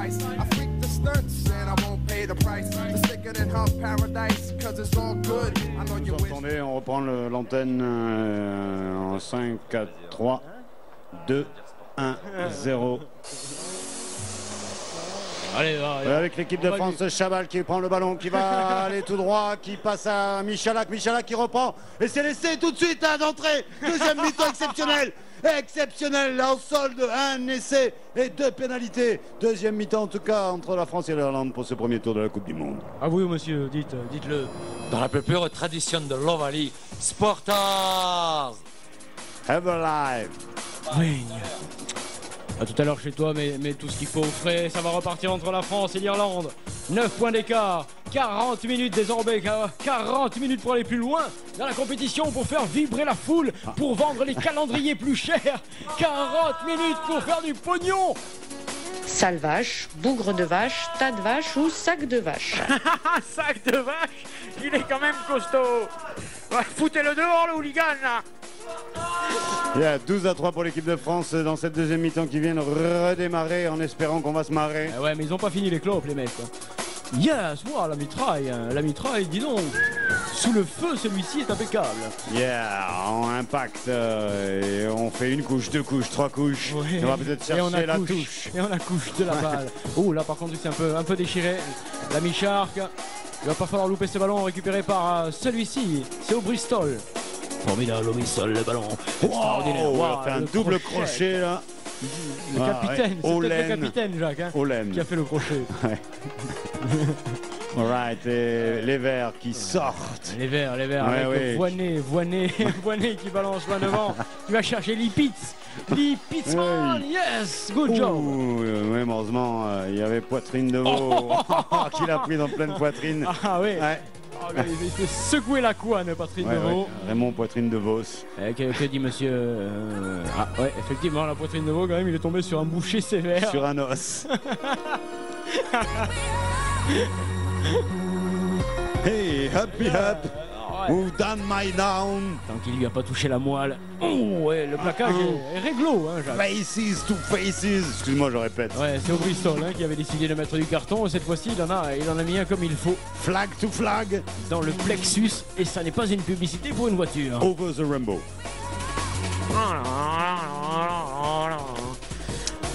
sacrifice. I freak the stunts and I won't pay the price. It's thicker than Hump Paradise, cause it's all good. I know you wish. Attendez, on reprend l'antenne en 5, 4, 3, 2, 1, 0. Allez, avec l'équipe de France, Chabal qui prend le ballon, qui va aller tout droit, qui passe à Michalak, Michalak qui reprend, et c'est laissé tout de suite d'entrée. Deuxième mi-temps exceptionnel, exceptionnel, en solde, un essai et 2 pénalités. Deuxième mi-temps en tout cas entre la France et l'Irlande pour ce premier tour de la Coupe du Monde. Ah oui monsieur, dites-le. Dans la plus pure tradition de l'Ovalie, Sportaz Ever live. Oui. À tout à l'heure chez toi, mais tout ce qu'il faut au frais, ça va repartir entre la France et l'Irlande. 9 points d'écart, 40 minutes désormais, 40 minutes pour aller plus loin dans la compétition, pour faire vibrer la foule, pour vendre les calendriers plus chers. 40 minutes pour faire du pognon. Sale vache, bougre de vache, tas de vache ou sac de vache. Sac de vache, il est quand même costaud. Ouais, foutez-le dehors le hooligan là. Il y a 12-3 pour l'équipe de France dans cette deuxième mi-temps qui vient de redémarrer en espérant qu'on va se marrer. Ouais, mais ils ont pas fini les clopes les mecs. Yes, wow, la mitraille, dis donc. Sous le feu, celui-ci est impeccable. Yeah, on impacte et on fait une couche, 2 couches, 3 couches. Oui. On va peut-être chercher la touche. Et on accouche de la balle. Oh là par contre c'est un peu déchiré. La mi-charque. Il va pas falloir louper ce ballon récupéré par celui-ci. C'est au Bristol. Formidable au Bristol, le ballon. Extraordinaire. Wow, on a fait un double crochet là. Le capitaine, c'est peut-être le capitaine Jacques Olen qui a fait le crochet. Ouais. Alright, et les verts qui sortent. Les verts, Ouais, avec ouais. Voinet qui balance loin devant. Tu vas chercher Lipitz. Lipitzman, yes, good job. Oui, heureusement, il y avait poitrine de veau qui l'a pris dans pleine poitrine. Ah oui. Ouais. Il fait secouer la couenne, Patrick Ouais, Deveau. ouais. Raymond Poitrine de Vos. Que dit monsieur Ah ouais, effectivement, la poitrine de veau, quand même, il est tombé sur un boucher sévère. Sur un os. Hey, happy up. Who done my down? Tant qu'il lui a pas touché la moelle. Oh ouais, le plaquage est réglo, hein, Jacques. Faces to faces. Excuse-moi, je répète. Ouais, c'est au Bristol qui avait décidé de mettre du carton. Et cette fois-ci, il en a mis un comme il faut. Flag to flag. Dans le plexus. Et ça n'est pas une publicité pour une voiture. Over the rainbow.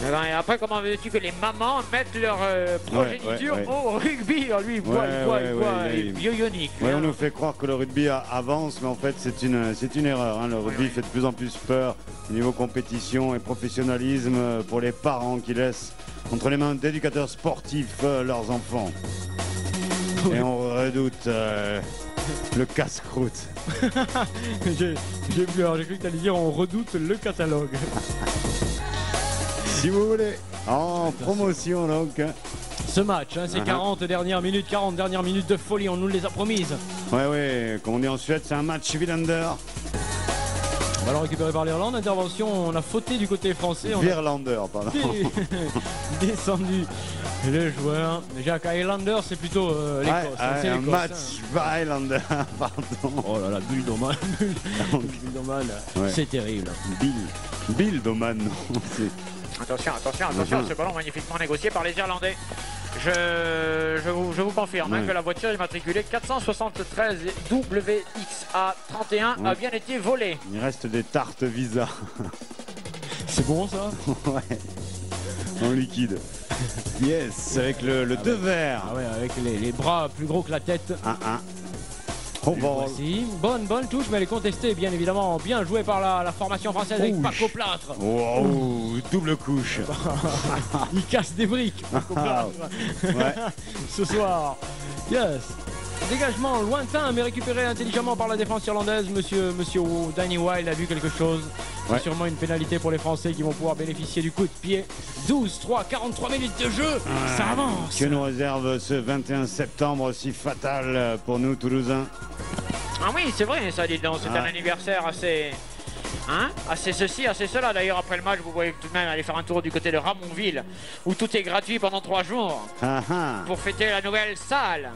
Et après, comment veux-tu que les mamans mettent leur progéniture au rugby? Lui, il voit, bioionique. Ouais, on nous fait croire que le rugby avance, mais en fait, c'est une erreur. Hein. Le rugby fait de plus en plus peur au niveau compétition et professionnalisme pour les parents qui laissent entre les mains d'éducateurs sportifs leurs enfants. Et on redoute le casse-croûte. J'ai cru que tu allais dire on redoute le catalogue. Si vous voulez, en promotion donc. Ce match, c'est 40 dernières minutes de folie, on nous les a promises. Ouais, comme on dit en Suède, c'est un match Villander. Ballon récupéré par l'Irlande, intervention, on a fauté du côté français. Virlander, pardon. Descendu le joueur. Jacques Highlander, c'est plutôt l'Écosse. Ouais, un match Highlander, pardon. Oh là là, Bildoman. Bildoman, ouais. C'est terrible. Bildoman, non. Attention, ce ballon magnifiquement négocié par les Irlandais. Je vous confirme que la voiture immatriculée 473 WXA31 a bien été volée. Il reste des tartes Visa. C'est bon ça? Ouais. En liquide. Yes, avec le 2 verts. Ah ouais, avec les bras plus gros que la tête. Voici. Bonne touche, mais elle est contestée, bien évidemment. Bien joué par la formation française avec Paco Plâtre. Wow, double couche. Il casse des briques, Paco Plâtre. Ouais. Ce soir. Yes. Dégagement lointain, mais récupéré intelligemment par la défense irlandaise. Monsieur Danny Wilde a vu quelque chose. C'est sûrement une pénalité pour les Français qui vont pouvoir bénéficier du coup de pied. 12-3, 43 minutes de jeu. Ça avance. Que nous réserve ce 21 septembre si fatal pour nous, Toulousains? Ah oui, c'est vrai, ça dit donc. C'est un anniversaire assez... assez ceci, assez cela. D'ailleurs, après le match, vous voyez tout de même aller faire un tour du côté de Ramonville, où tout est gratuit pendant 3 jours pour fêter la nouvelle salle.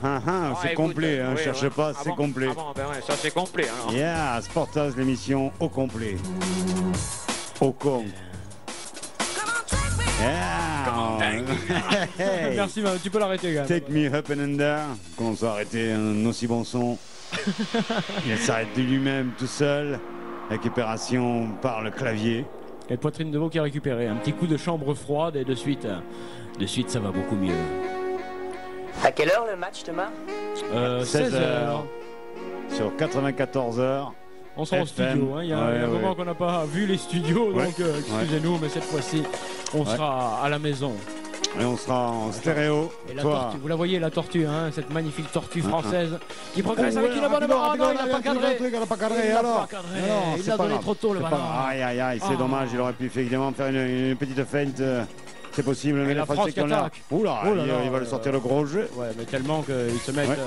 C'est complet, hein, cherche pas, c'est complet. Ah bon, ben ouais, ça c'est complet. Alors. Yeah, Sportaz, l'émission au complet. Au con. Yeah. Hey. Merci, tu peux l'arrêter quand même. Take me up and under. Comment ça arrêter un aussi bon son? Il s'arrête de lui-même tout seul. Récupération par le clavier. Et poitrine de veau qui a récupéré. Un petit coup de chambre froide et de suite ça va beaucoup mieux. À quelle heure le match, Thomas 16 heures. Sur 94 heures. On sera au studio, hein. Il y a un moment qu'on n'a pas vu les studios, donc excusez-nous, mais cette fois-ci, on sera à la maison. Et on sera en stéréo. Et la tortue, vous la voyez, la tortue, hein, cette magnifique tortue française qui progresse avec une bonne barre. Non, il n'a pas cadré. Il n'a pas cadré, alors. Il l'a donné trop tôt, le ballon. Aïe, aïe, aïe, c'est dommage. Il aurait pu effectivement faire une petite feinte. C'est possible, mais la France qui attaque. Oula, il va le sortir le gros jeu. Ouais, mais tellement qu'ils se mettent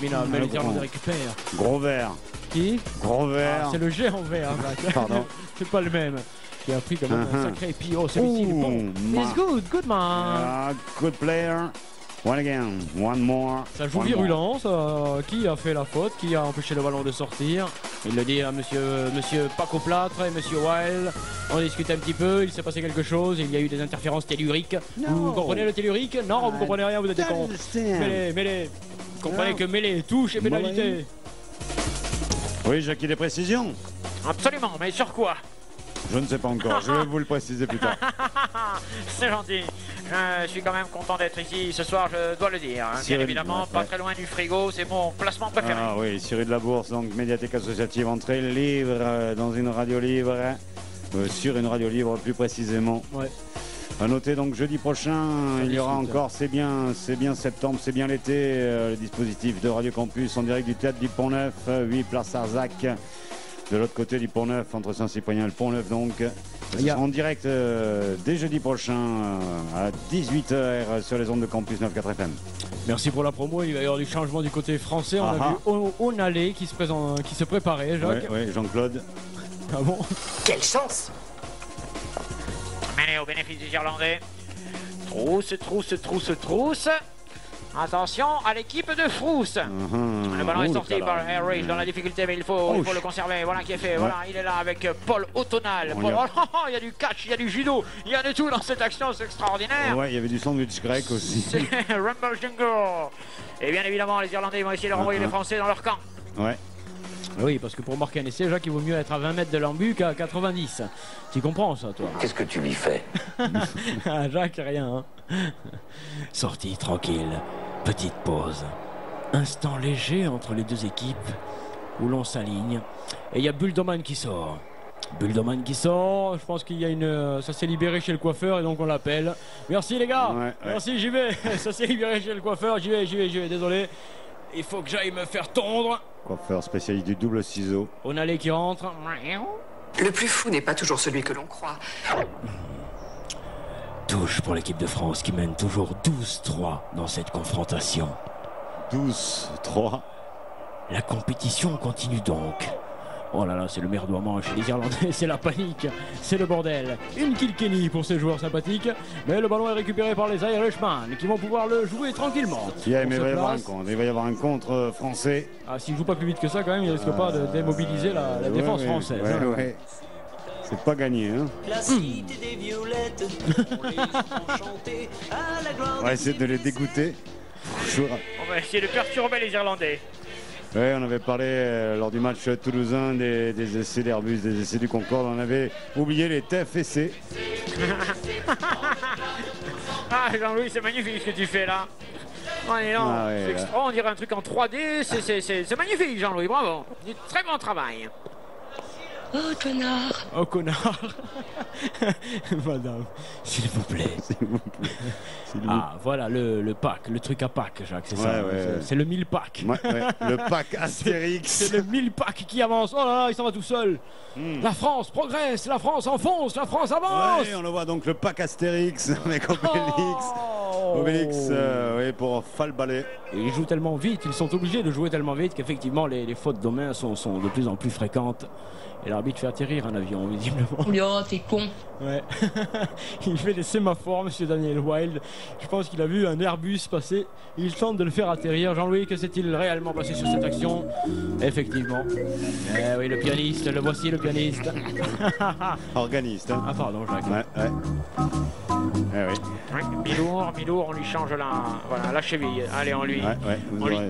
minables. Mais les Irlandais récupèrent. Gros vert. Qui? Gros vert. C'est le géant vert. Pardon. C'est pas le même. Qui a pris quand même un sacré épi. Oh, celui-ci, il est bon. He's good man. Good player. One again, one more. Ça joue virulence. Qui a fait la faute? Qui a empêché le ballon de sortir? Il le dit à monsieur Paco Plâtre et monsieur Wild. On discute un petit peu, il s'est passé quelque chose, il y a eu des interférences telluriques. Vous comprenez le tellurique? Non, vous comprenez rien, vous êtes des cons. Mêlée. Vous comprenez que mêlée, touche et pénalité. Oui, Jackie, des précisions? Absolument, mais sur quoi? Je ne sais pas encore, je vais vous le préciser plus tard. C'est gentil. Je suis quand même content d'être ici ce soir, je dois le dire. Bien évidemment, pas très loin du frigo, c'est mon placement préféré. Ah oui, Cyril de la Bourse, donc médiathèque associative, entrée libre dans une radio libre, sur une radio libre plus précisément. Ouais. À noter donc jeudi prochain, il y aura encore, c'est bien septembre, c'est bien l'été, le dispositif de Radio Campus en direct du théâtre du Pont-Neuf, 8 place Arzac. De l'autre côté du Pont-Neuf, entre Saint-Cyprien et le Pont-Neuf, donc. Ce sera en direct dès jeudi prochain à 18h sur les ondes de Campus 94 FM. Merci pour la promo. Il va y avoir du changement du côté français. On a vu Onalé qui se préparait, Jacques. Oui, Jean-Claude. Ah bon? Quelle chance! Mêlée au bénéfice des Irlandais. Trousse. Attention à l'équipe de Frousse. Le ballon est sorti par Harry dans la difficulté, mais il faut le conserver. Voilà qui est fait. Voilà, il est là avec Paul Autonal. Il y a du catch, il y a du judo, il y a de tout dans cette action, c'est extraordinaire. Ouais, il y avait du sandwich grec aussi. C'est Rumble Jungle. Et bien évidemment, les Irlandais vont essayer de renvoyer les Français dans leur camp. Ouais. Oui, parce que pour marquer un essai, Jacques, il vaut mieux être à 20 mètres de l'embu qu'à 90. Tu comprends ça, toi? Qu'est-ce que tu lui fais? Jacques, rien. Hein. Sortie tranquille, petite pause. Instant léger entre les deux équipes où l'on s'aligne. Et il y a Buldoman qui sort. Je pense qu'il y a ça s'est libéré chez le coiffeur et donc on l'appelle. Merci les gars. Merci, j'y vais. Ça s'est libéré chez le coiffeur, j'y vais, désolé. Il faut que j'aille me faire tondre. Coiffeur spécialiste du double ciseau. Onalé qui rentre. Le plus fou n'est pas toujours celui que l'on croit. Touche pour l'équipe de France qui mène toujours 12-3 dans cette confrontation. 12-3. La compétition continue donc. Oh là là, c'est le merdoiement chez les Irlandais, c'est la panique, c'est le bordel. Une Kilkenny pour ces joueurs sympathiques, mais le ballon est récupéré par les Irishmen qui vont pouvoir le jouer tranquillement. Mais il va y avoir un contre français. Ah, s'il ne joue pas plus vite que ça, quand même, il ne risque pas de démobiliser la défense française. Ouais. C'est pas gagné, hein. On va essayer de les dégoûter. On va essayer de perturber les Irlandais. Oui, on avait parlé lors du match toulousain des essais d'Airbus, des essais du Concorde. On avait oublié les TFC. Ah, Jean-Louis, c'est magnifique ce que tu fais là. C'est extra, on dirait un truc en 3D. C'est magnifique, Jean-Louis, bravo. Du très bon travail. Oh, connard! Oh, connard! Madame, s'il vous plaît. Ah, voilà le pack, le truc à pack, Jacques, c'est ça. C'est le 1000 pack. Le pack Astérix. C'est le 1000 pack qui avance. Oh là là, il s'en va tout seul. La France progresse, la France enfonce, la France avance. On le voit donc le pack Astérix avec Obélix. Obélix, pour Falbalé. Et ils jouent tellement vite, ils sont obligés de jouer tellement vite qu'effectivement les fautes de main sont de plus en plus fréquentes. Et l'arbitre fait atterrir un avion, visiblement. Oh, t'es con. Ouais. Il fait des sémaphores, monsieur Daniel Wild. Je pense qu'il a vu un Airbus passer. Il tente de le faire atterrir. Jean-Louis, que s'est-il réellement passé sur cette action? Effectivement. Eh oui, le pianiste, le voici le pianiste. Organiste. Hein. Ah pardon, Jacques. Ouais. Eh oui. Ouais, mi-lourd, on lui change la cheville. Allez, on lui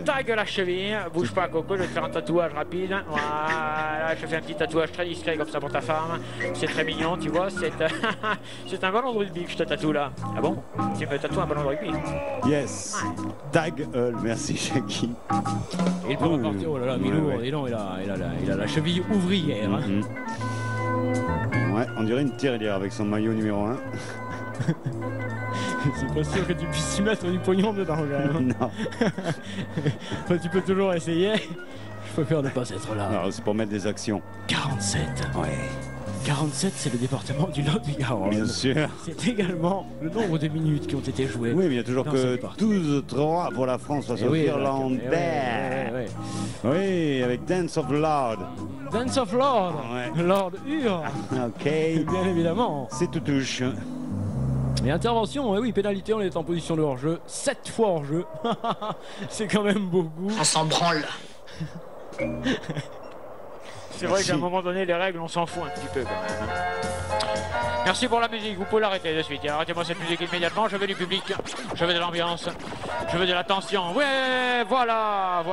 tague la cheville. Bouge pas, Coco, je vais te faire un tatouage rapide. Voilà, je te fais un petit tatouage très discret comme ça pour ta femme. C'est très mignon, tu vois. C'est un ballon de rugby que je te tatoue là. Ah bon? Tu me tatoues un ballon de rugby? Yes. Tag merci, Shaggy. Il peut repartir, oh là là, mi-lourd, dis donc, il a la cheville ouvrière. Hein. Ouais, on dirait une tirelire avec son maillot numéro 1. C'est pas sûr que tu puisses y mettre du pognon dedans quand même. Non. Enfin, tu peux toujours essayer. Je préfère ne pas être là. Non, c'est pour mettre des actions. 47. Ouais. 47, c'est le département du Lot-et-Garonne. Bien sûr. C'est également le nombre de minutes qui ont été jouées. Oui, mais il y a toujours que 12-3 pour la France face aux Irlandais. Oui, avec Dance of Lord. Dance of Lord. Ouais. Lord Hur. Ok. Bien évidemment. C'est tout touche. Et intervention, oui, pénalité, on est en position de hors-jeu. 7 fois hors-jeu. C'est quand même beaucoup. On s'en branle. C'est vrai qu'à un moment donné, les règles, on s'en fout un petit peu quand même. Merci pour la musique, vous pouvez l'arrêter de suite. Arrêtez-moi cette musique immédiatement, je veux du public, je veux de l'ambiance, je veux de l'attention. Ouais, voilà.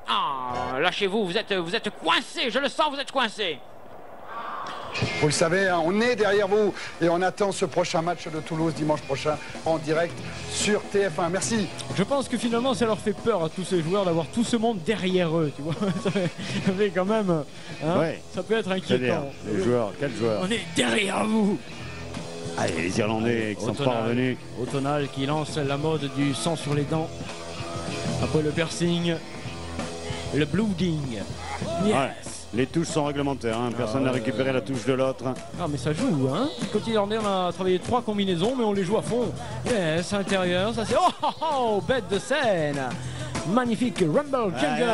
Ah, lâchez-vous, vous êtes coincés, je le sens, vous êtes coincés. Vous le savez, hein, on est derrière vous et on attend ce prochain match de Toulouse dimanche prochain en direct sur TF1. Merci. Je pense que finalement ça leur fait peur à tous ces joueurs d'avoir tout ce monde derrière eux, tu vois. Ça fait quand même, hein, ouais. Ça peut être inquiétant. Les joueurs, quels joueurs? On est derrière vous. Allez, les Irlandais qui sont pas revenus. O'Tonal qui lance la mode du sang sur les dents. Après le piercing, le bleeding. Yes. Ouais. Les touches sont réglementaires, hein. Personne n'a récupéré la touche de l'autre. Ah mais ça joue, hein. Côté irlandais, on a travaillé 3 combinaisons, mais on les joue à fond. Yes, intérieur, ça c'est... Oh, bête de scène. Magnifique Rumble Jungle.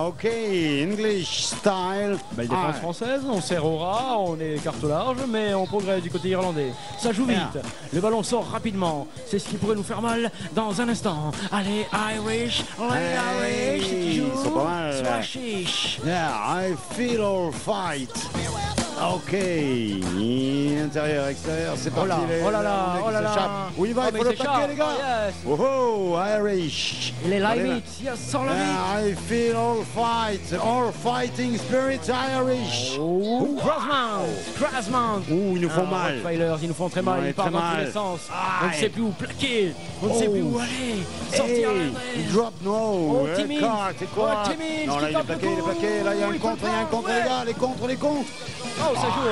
Ok, English style. Belle défense française, on sert au ras, on est carte large, mais on progresse du côté irlandais. Ça joue vite, le ballon sort rapidement. C'est ce qui pourrait nous faire mal dans un instant. Allez, Irish, les Irish, qui jouent. Ils sont pas mal. Smashish. Yeah, I feel all fight. Ok, intérieur, extérieur, c'est parti. Oh là là. Où il va, il faut le paquet, les gars. Yes. Oh, Irish. Les Leibniz, yes, sans la yeah, I feel all fight, all fighting spirit Irish. Oh, Krasman. Ouh, ils nous font mal. Rottweilers, ils nous font très mal, ils partent dans tous les sens. On ne sait plus où plaquer, on ne sait plus où aller. Sortir drop, no. Oh, Timmy. C'est quoi? Timmy, non, là, il est plaqué, là, il y a un contre, les gars, les contre. Oh, ça joue.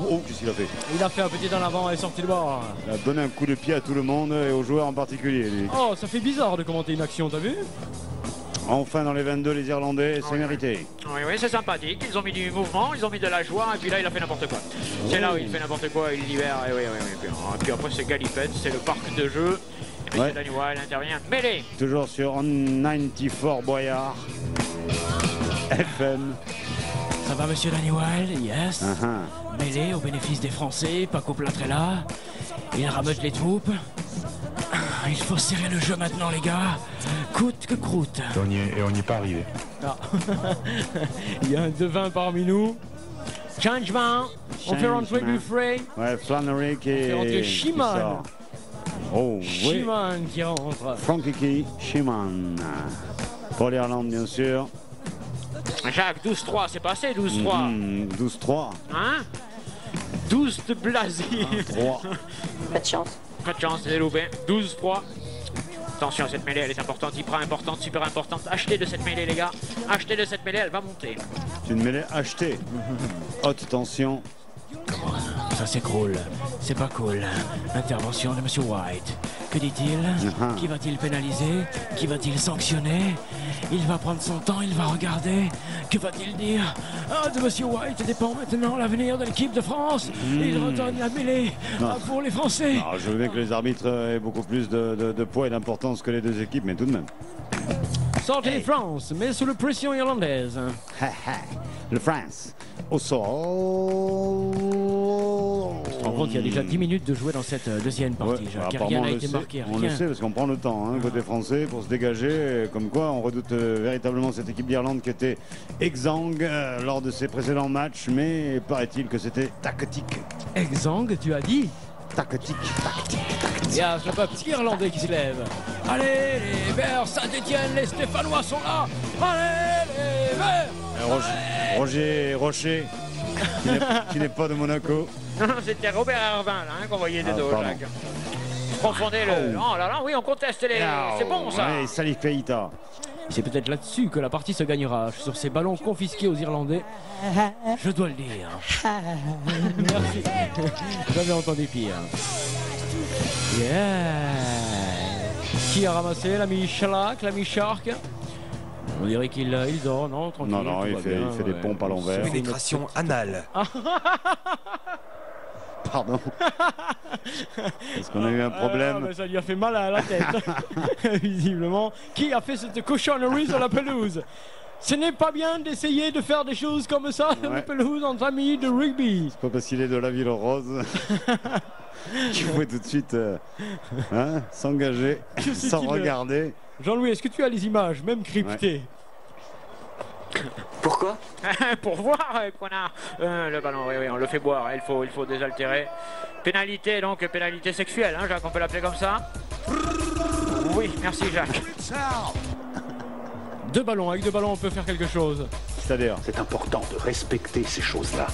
Oh, qu'est-ce qu'il a fait? Il a fait un petit en avant et est sorti de bord. Il a donné un coup de pied à tout le monde et aux joueurs en particulier, lui. Oh, ça fait bizarre de commenter une action, t'as vu? Enfin, dans les 22, les Irlandais, c'est mérité. Oui, c'est sympathique. Ils ont mis du mouvement, ils ont mis de la joie, et puis là, il a fait n'importe quoi. C'est là où il fait n'importe quoi, il libère. Et oui. Et puis après, c'est galipette, c'est le parc de jeu. Et M. Danny Wilde intervient, mêlée. Toujours sur 94 Boyard. FM. Ça va, monsieur Danny Wilde? Yes. Mêlée au bénéfice des Français, Paco Plâtre est là. Il rameute les troupes. Il faut serrer le jeu maintenant, les gars. Coûte que coûte. On n'y est pas arrivé. Ah. Il y a un devin parmi nous. Changement. On fait rentrer Buffray. Ouais, Flannery qui est... On fait rentrer Shiman. Oh, Shiman qui rentre. Frankie Shiman. Pour l'Irlande, bien sûr. Jacques, 12-3, c'est passé, 12-3. 12-3. Hein? 12 de Blasi. 3. Pas de chance. Pas de chance, c'est loupé. 12-3. Attention, cette mêlée, elle est importante, hyper importante, super importante. Achetez de cette mêlée, les gars. Achetez de cette mêlée, elle va monter. C'est une mêlée achetée. Haute tension. Ça s'écroule. C'est pas cool. Intervention de Monsieur White. Que dit-il? Qui va-t-il pénaliser? Qui va-t-il sanctionner? Il va prendre son temps, il va regarder. Que va-t-il dire? Ah, de Monsieur White dépend maintenant l'avenir de l'équipe de France. Il redonne la mêlée pour les Français. Non, je veux bien que les arbitres aient beaucoup plus de poids et d'importance que les deux équipes, mais tout de même. Sortie France, mais sous la pression irlandaise. Le France. au sort. Tu te rends compte qu'il y a déjà 10 minutes de jouer dans cette deuxième partie. Ouais, Jacques, apparemment, rien n'a on le été sait, marqué. on le sait parce qu'on prend le temps, hein, côté français, pour se dégager. Comme quoi, on redoute véritablement cette équipe d'Irlande qui était exsangue lors de ses précédents matchs, mais paraît-il que c'était tactique. Exsangue, tu as dit? Tactique. Il y a ce petit Irlandais qui se lève. Allez, les Verts, Saint-Etienne, les Stéphanois sont là. Allez, les Verts. Roger Rocher, qui n'est pas de Monaco. C'était Robert Hervin là, hein, qu'on voyait des dos, pardon. Jacques. Je confondais le. Oh là là, oui, on conteste les. C'est bon ça. Ouais, Salif Keita. C'est peut-être là-dessus que la partie se gagnera, sur ces ballons confisqués aux Irlandais. Je dois le dire. Merci. J'avais entendu pire. Yeah. Qui a ramassé l'ami Shalak, l'ami Shark? On dirait qu'il dort, non? Tranquille. Non, il fait des pompes à l'envers. Pénétration anale. Pardon. Est-ce qu'on a eu un problème? Mais ça lui a fait mal à la tête, visiblement. Qui a fait cette cochonnerie sur la pelouse? Ce n'est pas bien d'essayer de faire des choses comme ça sur la pelouse entre amis de rugby. C'est pas parce qu'il est de la ville rose qu'il faut tout de suite s'engager sans regarder. Jean-Louis, est-ce que tu as les images, même cryptées? Pourquoi? Pour voir, connard. Le ballon, oui, on le fait boire. Il faut désaltérer. Pénalité, donc pénalité sexuelle, hein, Jacques, on peut l'appeler comme ça. Oui, merci Jacques. Deux ballons, avec deux ballons on peut faire quelque chose. C'est-à-dire? C'est important de respecter ces choses-là.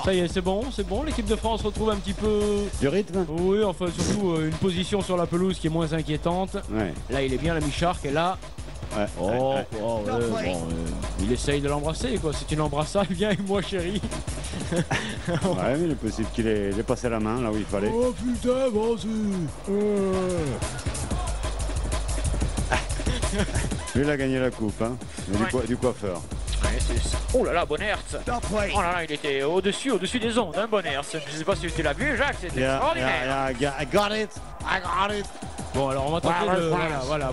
Ça y est, c'est bon, l'équipe de France retrouve un petit peu... Du rythme? Oui, enfin surtout une position sur la pelouse qui est moins inquiétante. Ouais. Là il est bien l'ami Shark et là... il essaye de l'embrasser quoi, c'est une embrassade, viens avec moi chérie. Ouais, mais il est possible qu'il ait passé la main là où il fallait. Oh putain, vas-y. Lui il a gagné la coupe, hein, du coiffeur. Ouais, oh là là, Bonnertz. Oh là là, il était au-dessus des ondes, hein, Bonnertz. Je ne sais pas si tu l'as vu, Jacques, c'était extraordinaire. I got it. Bon alors on va tenter de...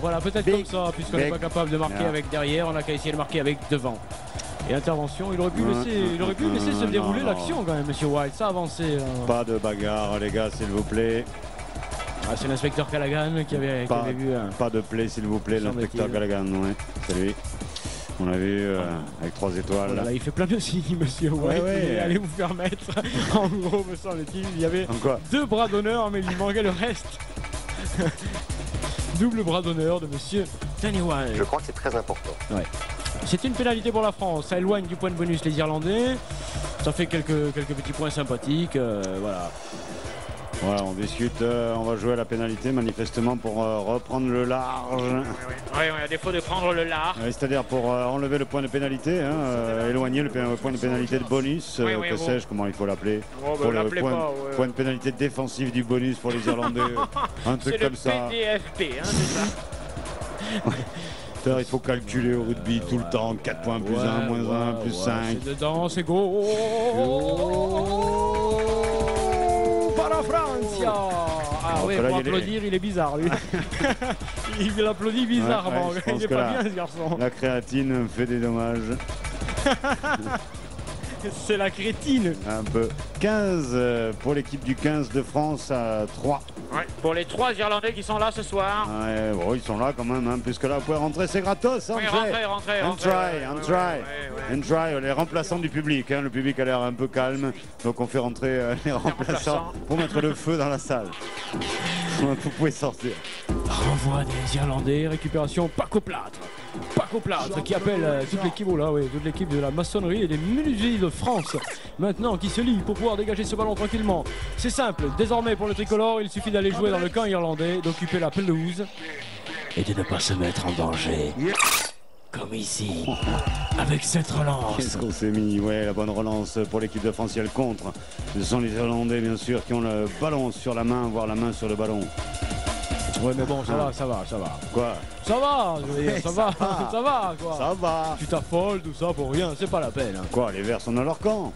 Voilà, peut-être comme ça, puisqu'on n'est pas capable de marquer avec derrière, on a qu'à essayer de marquer avec devant. Et intervention, il aurait pu laisser se dérouler l'action quand même, monsieur White, ça a avancé. Pas de bagarre les gars, s'il vous plaît. Ah, c'est l'inspecteur Callaghan qui avait vu... Pas de play s'il vous plaît, l'inspecteur Callaghan, ouais, c'est lui. On l'a vu avec 3 étoiles. Voilà, il fait plein de signes, monsieur White. Allez vous faire mettre. En gros, me semble-t-il, il y avait 2 bras d'honneur, mais il lui manquait le reste. Double bras d'honneur de monsieur Danny White. Je crois que c'est très important. Ouais. C'est une pénalité pour la France. Ça éloigne du point de bonus les Irlandais. Ça fait quelques petits points sympathiques. Voilà. Voilà, on discute, on va jouer à la pénalité manifestement pour reprendre le large. Oui, à défaut de prendre le large. C'est-à-dire pour enlever le point de pénalité, éloigner le point de pénalité de bonus, que sais-je, comment il faut l'appeler. Pour le point de pénalité défensif du bonus pour les Irlandais, un truc comme ça. C'est le PDFP, hein, c'est ça. Il faut calculer au rugby tout le temps, 4 points plus 1, moins 1, plus 5. C'est dedans, c'est go. La Francia. Ah oui, pour applaudir, il est bizarre lui. Il applaudit bizarrement, il n'est pas bien ce garçon. La créatine fait des dommages. C'est la crétine. Un peu. 15 pour l'équipe du 15 de France à 3. Ouais, pour les 3 Irlandais qui sont là ce soir. Ouais, bon, ils sont là quand même, hein, puisque là vous pouvez rentrer, c'est gratos. Hein, rentrez. Try, les remplaçants du public. Hein, le public a l'air un peu calme, donc on fait rentrer les remplaçants pour mettre le feu dans la salle. Vous pouvez sortir. Renvoi des Irlandais, récupération Paco Plâtre. Paco Plâtre qui appelle toute l'équipe toute l'équipe de la maçonnerie et des menuiseries de France maintenant qui se lie pour pouvoir dégager ce ballon tranquillement. C'est simple, désormais pour le tricolore, il suffit d'aller jouer dans le camp irlandais, d'occuper la pelouse et de ne pas se mettre en danger. Comme ici, avec cette relance. Qu'est-ce qu'on s'est mis? Ouais, la bonne relance pour l'équipe de France, elle contre. Ce sont les Irlandais, bien sûr, qui ont le ballon sur la main, voire la main sur le ballon. Ouais, mais bon, ça va. Quoi? Ça va, je veux dire, ça va, quoi. Ça va. Tu t'affoles, tout ça pour rien, c'est pas la peine. Hein. Quoi, les Verts sont dans leur camp?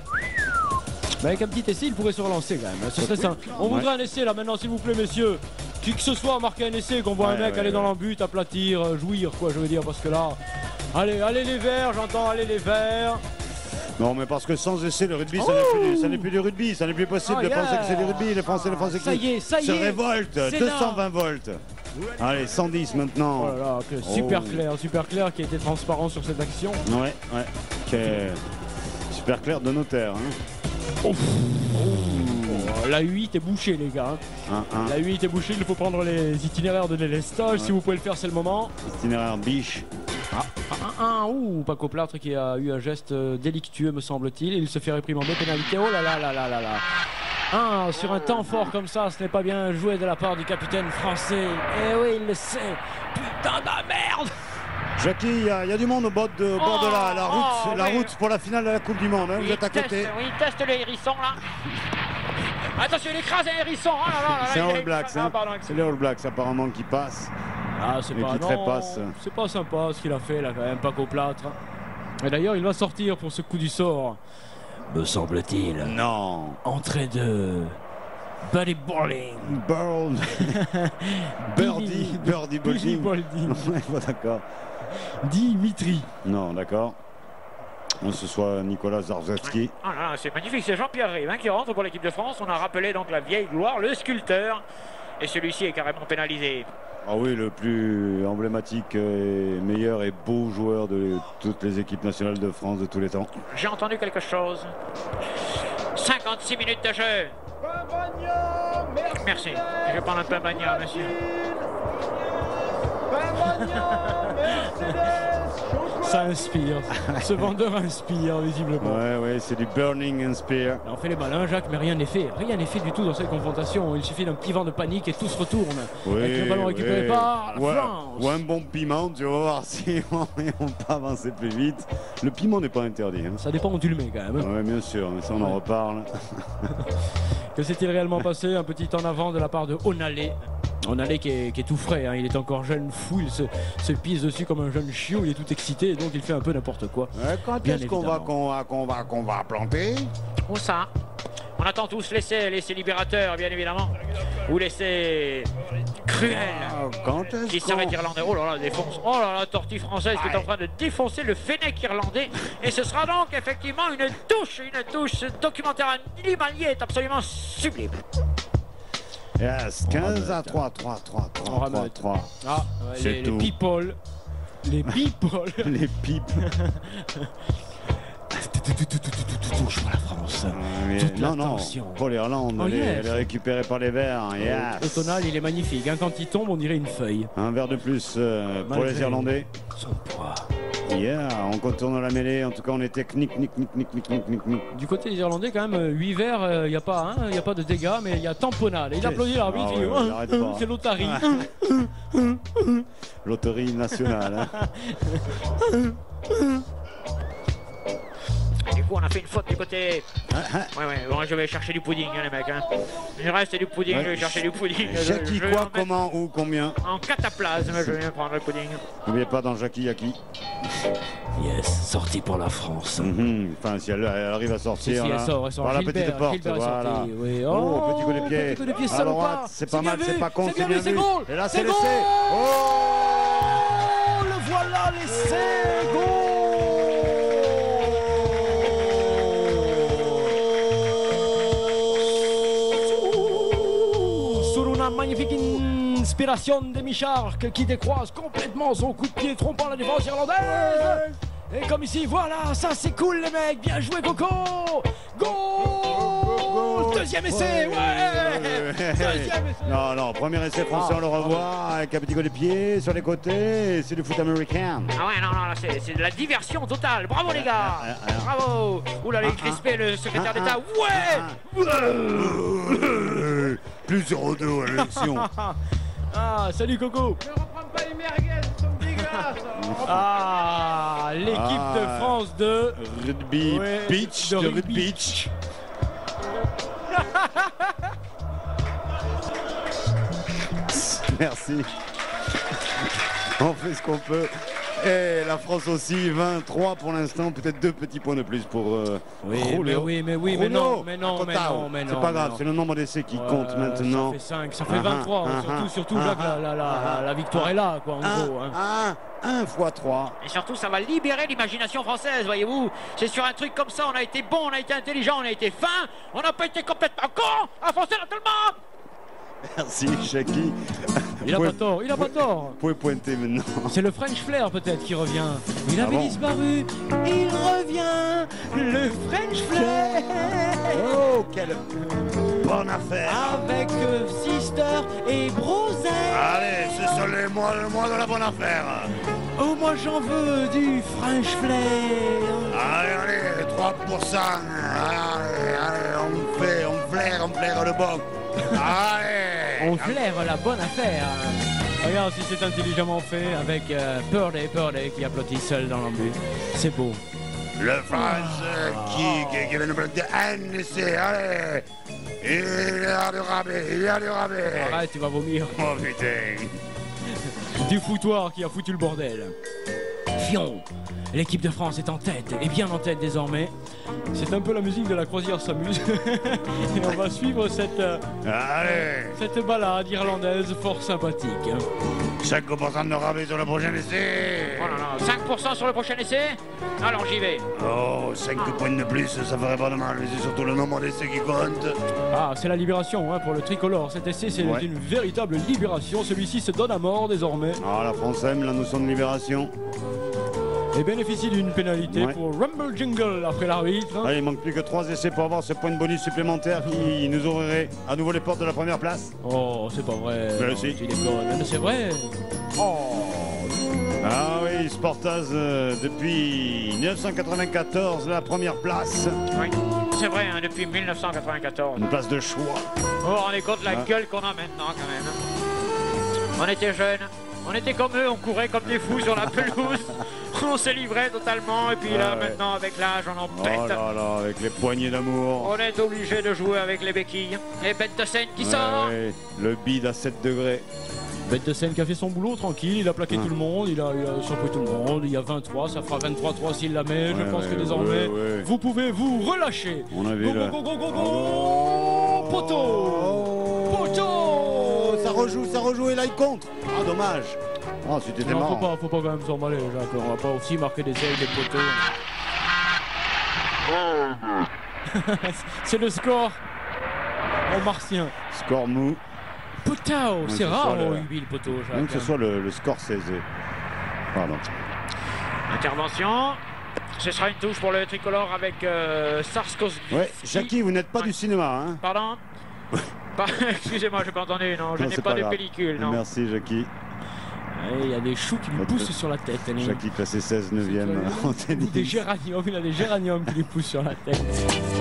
Bah, avec un petit essai, il pourrait se relancer quand même. Ce serait ça. On voudrait un essai là maintenant, s'il vous plaît, messieurs. Qui que ce soit marquer un essai, qu'on voit un mec aller dans l'embut, aplatir, jouir, quoi, je veux dire, parce que là. Allez les Verts, j'entends, allez les Verts. Non, mais parce que sans essai, le rugby, ça n'est plus du rugby. Ça n'est plus possible de penser que c'est du rugby. Les Français qui se révoltent. 220 volts. Allez, 110 maintenant. Oh là là, super clair qui a été transparent sur cette action. Ouais. Super clair de notaire. Hein. La 8 est bouchée, les gars. La 8 est bouchée, il faut prendre les itinéraires de délestage. Si vous pouvez le faire, c'est le moment. Itinéraire biche. Paco Plâtre qui a eu un geste délictueux, me semble-t-il. Il se fait réprimander, pénalité. Oh là là. Sur un temps fort comme ça, ce n'est pas bien joué de la part du capitaine français. Eh oui, il le sait. Putain de merde. Jackie, il y a du monde au bord de la route pour la finale de la Coupe du Monde. Hein, vous êtes à côté. Il teste le hérisson là. Attention, il écrase un hérisson. Oh là là, c'est un All Blacks. C'est les All Blacks apparemment qui passent. C'est pas sympa ce qu'il a fait là quand même, Paco Plâtre. Et d'ailleurs, il va sortir pour ce coup du sort. Me semble-t-il. Non. Entrée de Buddy Bowling. Birdie Bowling. Ouais, d'accord. Dimitri. Non, d'accord. Ce soit Nicolas Zarzewski. Ah là, c'est magnifique, c'est Jean-Pierre Rive qui rentre pour l'équipe de France. On a rappelé donc la vieille gloire, le sculpteur. Et celui-ci est carrément pénalisé. Ah oui, le plus emblématique, et meilleur et beau joueur de toutes les équipes nationales de France de tous les temps. J'ai entendu quelque chose. 56 minutes de jeu. Merci. Je vais prendre un peu Bagna, monsieur. Ça inspire. Ce vendeur inspire, visiblement. Ouais, c'est du Burning Inspire. On fait les malins, Jacques, mais rien n'est fait. Rien n'est fait du tout dans cette confrontation. Il suffit d'un petit vent de panique et tout se retourne. Avec le ballon récupéré par la France. Ou un bon piment, tu vas voir si on peut avancer plus vite. Le piment n'est pas interdit. Hein. Ça dépend où tu le mets, quand même. Oui, bien sûr, mais ça on en reparle. Que s'est-il réellement passé? Un petit en avant de la part de Onalé. Onalé qui est tout frais, hein. Il est encore jeune fou, il se pisse dessus comme un jeune chiot, il est tout excité, donc il fait un peu n'importe quoi. Quand est-ce qu'on va planter? Où ça? On attend tous l'essai libérateur, bien évidemment. Ou l'essai cruel. Qui s'arrête irlandais. Oh là là, défonce. Oh là là, tortue française qui est en train de défoncer le fennec irlandais. Et ce sera donc effectivement une touche. Ce documentaire animalier est absolument sublime. Yes, 15-3. Ah, les people. Les people. Les pipes. Touche pour la France. Non, pour l'Irlande. Elle est récupérée par les Verts. Le tonal, il est magnifique. Hein, quand il tombe, on dirait une feuille. Un verre de plus pour les Irlandais. Son poids. On contourne la mêlée. En tout cas, on est technique. Du côté des Irlandais, quand même, 8 verres, il n'y a pas de dégâts, mais il y a tamponnade. Il applaudit l'arbitre. C'est l'otarie. Loterie nationale. Du coup, on a fait une faute du côté. Bon, je vais chercher du pudding, les mecs. Hein. Il reste du pudding, je vais chercher du pudding. Jackie, quoi, comment, où, combien? En cataplasme, je viens prendre le pudding. N'oubliez pas dans Jackie Yaki. Yes, sortie pour la France. Enfin, si elle arrive à sortir. Si elle sort. Par la petite porte, voilà. Oui. Petit coup de pied. À droite, c'est pas mal, c'est pas con, c'est bien vu. Et là, c'est l'essai. Le voilà, l'essai. Goal. Magnifique inspiration de Michark qui décroise complètement son coup de pied trompant la défense irlandaise. Et comme ici, voilà, ça c'est cool les mecs, bien joué Coco. Goal. Deuxième essai, Deuxième essai. Non, premier essai français, on le revoit avec un petit coup de pied sur les côtés, c'est du foot américain. Ah ouais, non, c'est de la diversion totale, bravo les gars. Bravo. Oula, les crispés, le secrétaire d'État, Plus 0-2 à l'élection. Salut Coco. Ne reprends pas les merguez, ils sont dégueulasses. L'équipe de France de rugby beach, de rugby beach. Merci. On fait ce qu'on peut. Et la France aussi, 23 pour l'instant, peut-être 2 petits points de plus pour Julio. mais non. C'est pas grave, c'est le nombre d'essais qui compte maintenant. Ça fait 5, ça fait 23, surtout Jacques, la victoire est là, quoi, en gros. 1 x 3. Et surtout, ça va libérer l'imagination française, voyez-vous. C'est sur un truc comme ça, on a été bon, on a été intelligent, on a été fin, on n'a pas été complètement con. La France est là, tout le monde. Merci, Jackie. Il a pas tort, il a pas tort. Vous pouvez pointer maintenant. C'est le French Flair peut-être qui revient. Il avait disparu, il revient. Le French Flair. Oh, quelle bonne affaire. Avec Sister et Brosette. Allez, ce sont le mois de la bonne affaire. Oh, moi j'en veux du French Flair. Allez, 3%. Allez, on flaire le bon. Allez. On flaire la bonne affaire. Regarde si c'est intelligemment fait avec Purdy qui applaudit seul dans l'embut. C'est beau. Le France qui vient de planter un essai. Allez. Il y a du rabais. Arrête, tu vas vomir. Oh putain. Du foutoir qui a foutu le bordel. Fion. L'équipe de France est en tête, et bien en tête désormais. C'est un peu la musique de la croisière s'amuse. Et on va suivre cette balade irlandaise fort sympathique. 5% de rabais sur le prochain essai. Oh là là, 5% sur le prochain essai. Alors j'y vais. Oh, 5 points de plus, ça ferait pas de mal, mais c'est surtout le nombre d'essais qui compte. Ah, c'est la libération pour le tricolore. Cet essai, c'est une véritable libération. Celui-ci se donne à mort désormais. Ah, la France aime la notion de libération. Et bénéficie d'une pénalité pour Rumble Jingle après l'arbitre. Allez, il manque plus que 3 essais pour avoir ce point de bonus supplémentaire qui nous ouvrirait à nouveau les portes de la première place. Oh, c'est pas vrai. Mais si. Il est con. Mais c'est vrai. Oh. Ah oui, Sportaz depuis 1994, la première place. Oui, c'est vrai, depuis 1994. Une place de choix. Oh, on est compte la gueule qu'on a maintenant quand même. On était jeunes. On était comme eux, on courait comme des fous sur la pelouse, on se livrait totalement, et puis là, maintenant, avec l'âge, on en pète. Oh là là, avec les poignées d'amour. On est obligé de jouer avec les béquilles. Et Bête de Seine qui sort. Le bide à 7 degrés. Bête de Seine qui a fait son boulot tranquille, il a plaqué tout le monde, il a surpris tout le monde, il y a 23, ça fera 23-3 s'il la met, je pense que désormais, vous pouvez vous relâcher. On a vu là. Poteau. Ça rejoue et là il contre. Ah dommage. Oh, c'était marrant. Faut pas quand même s'emballer, Jacques. On va pas aussi marquer des ailes, des poteaux. C'est le score en martien. Score mou. Poteau, c'est rare au rugby le poteau, Jacques. Même que ce soit le score 16. Pardon. Intervention. Ce sera une touche pour le tricolore avec Sarskowski. Ouais, Jackie, vous n'êtes pas du cinéma, hein? Pardon? Excusez-moi, j'ai pas entendu, non, je n'ai pas de pellicule, non. Merci, Jackie. Il y a des choux qui lui poussent sur la tête. Jackie classé 16, 9e en tennis. Des géraniums, il a des géraniums qui lui poussent sur la tête.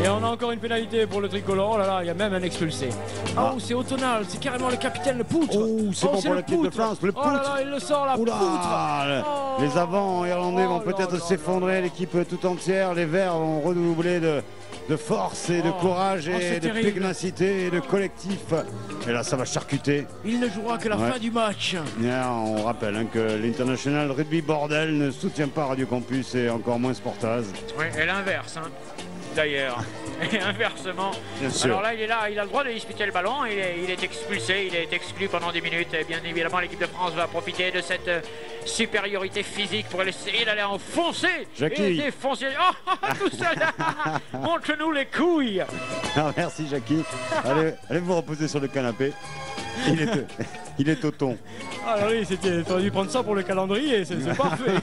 Et on a encore une pénalité pour le tricolore. Oh là là, il y a même un expulsé. Oh, c'est Autonal, c'est carrément le capitaine, le poutre. Oh, c'est bon pour l'équipe de France, le poutre. Oh là là, il le sort, la poutre. Les avants irlandais vont peut-être s'effondrer, l'équipe tout entière. Les Verts vont redoubler de force et de courage et de pugnacité et de collectif. Et là, ça va charcuter. Il ne jouera que la fin du match. Bien, on rappelle que l'International Rugby Bordel ne soutient pas Radio Campus et encore moins Sportaz. Oui, et l'inverse, d'ailleurs. Et inversement. Bien sûr. Alors là, il est là, il a le droit de disputer le ballon, il est expulsé, il est exclu pendant 10 minutes. Et bien évidemment, l'équipe de France va profiter de cette supériorité physique pour essayer d'aller enfoncer et défoncer. Oh, tout seul. Montre-nous les couilles. Ah, merci, Jackie. Allez vous reposer sur le canapé. Il est au thon. Alors oui, t'aurais dû prendre ça pour le calendrier, c'est parfait.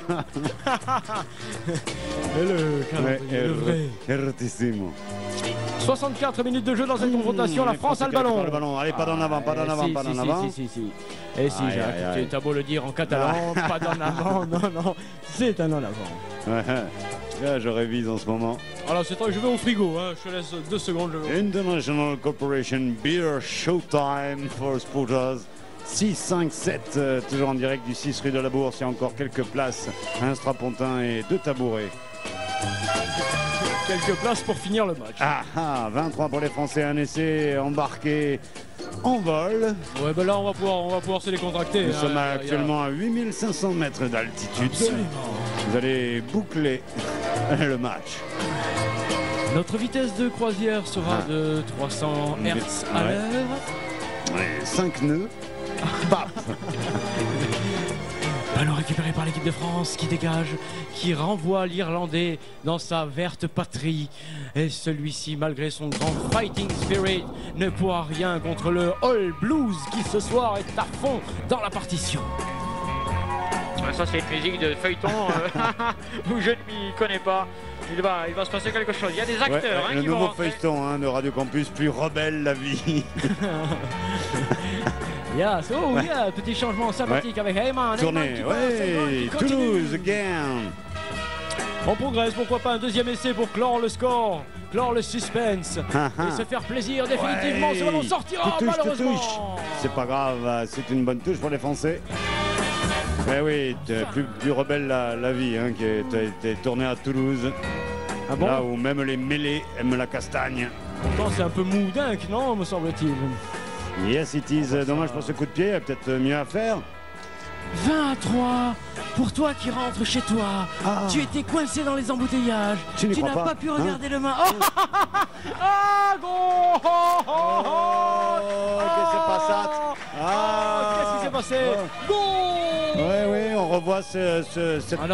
Et le calendrier, le vrai. Ertissimo. 64 minutes de jeu dans cette confrontation, la France a le ballon. Allez, pas d'en avant, pas d'en avant, pas d'en avant. Si. Et si, Jacques, t'as beau le dire en catalan, pas d'en avant, non, c'est un en avant. Là, je révise en ce moment. Alors, c'est toi, je vais au frigo, je te laisse 2 secondes. International Corporation Beer Showtime for Sportaz. 6, 5, 7, toujours en direct du 6 rue de la Bourse. Il y a encore quelques places, un strapontin et 2 tabourets. Quelques places pour finir le match. Ah, 23 pour les Français, un essai embarqué en vol. Ouais, ben là, on va pouvoir se décontracter. Nous sommes actuellement à 8500 mètres d'altitude. Vous allez boucler le match. Notre vitesse de croisière sera de 300 Hz à l'heure. Ouais, 5 nœuds. Paf. Ballon récupéré par l'équipe de France qui dégage, qui renvoie l'Irlandais dans sa verte patrie. Et celui-ci, malgré son grand fighting spirit, ne pourra rien contre le All Blues qui ce soir est à fond dans la partition. Ça c'est une musique de feuilleton où je ne m'y connais pas. Il va se passer quelque chose. Il y a des acteurs le qui vont nouveau rentrer. feuilleton de Radio Campus, plus rebelle la vie. Yes. Oh, yeah, petit changement sympathique avec Heyman. Tournée, ouais, Toulouse again. On progresse, pourquoi pas un deuxième essai pour clore le score, clore le suspense et se faire plaisir définitivement. Ce ballon sortira malheureusement. C'est pas grave, c'est une bonne touche pour les Français. Mais oui, plus rebelle la vie qui a été tournée à Toulouse. Ah bon? Là où même les mêlés aiment la castagne. Pourtant c'est un peu mou dingue, non, me semble-t-il. Yes, it is. Dommage pour ce coup de pied, il y a peut-être mieux à faire. 20 à 3 pour toi qui rentres chez toi. Tu étais coincé dans les embouteillages. Tu n'as pas pu regarder le match. Oh, qu'est-ce qui s'est passé? Qu'est-ce qui s'est passé? Oui, on revoit cette... Ah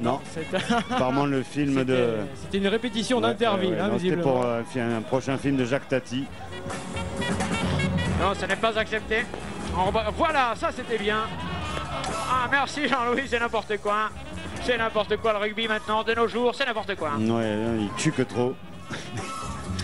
non. Apparemment le film de... C'était une répétition d'Interville, c'était pour un prochain film de Jacques Tati. Non, ce n'est pas accepté. Voilà, ça c'était bien. Ah, merci Jean-Louis, c'est n'importe quoi. C'est n'importe quoi le rugby maintenant, de nos jours, c'est n'importe quoi. Ouais, il tue que trop.